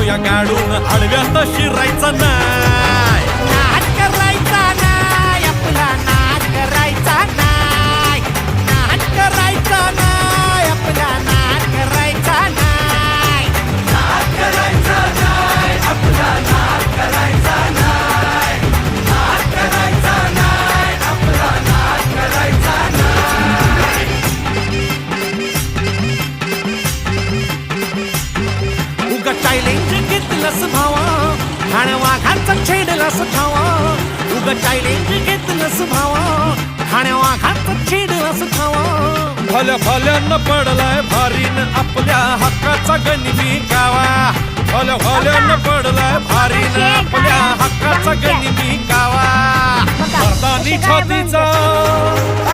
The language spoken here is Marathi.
घेऊया गाडून आडव्यात शिरायचा नाही. नाद करायचा नाही आपला, नाद करायचा नाही, नाद करायचा नाही आपला, नाद करायचा नाही, नाद करायचा नाही आपला, नाद करायचा नाही, नाद करायचा नाही आपला, नाद करायचा नाही. उगा चॅलेंज घेतलंस भावा, ठाण वाघाचं छेडलंस खावा. उगा चॅलेंज घेतलंस भावा, ठाण वाघाचं छेडलंस खावा. भल्या भल्यानं पडलाय भारीन आपल्या हक्काचा गनिमी गावा. भल्या भल्यानं पडलाय भारीन आपल्या हक्काचा गनिमी गावा. मर्दानी छातीचा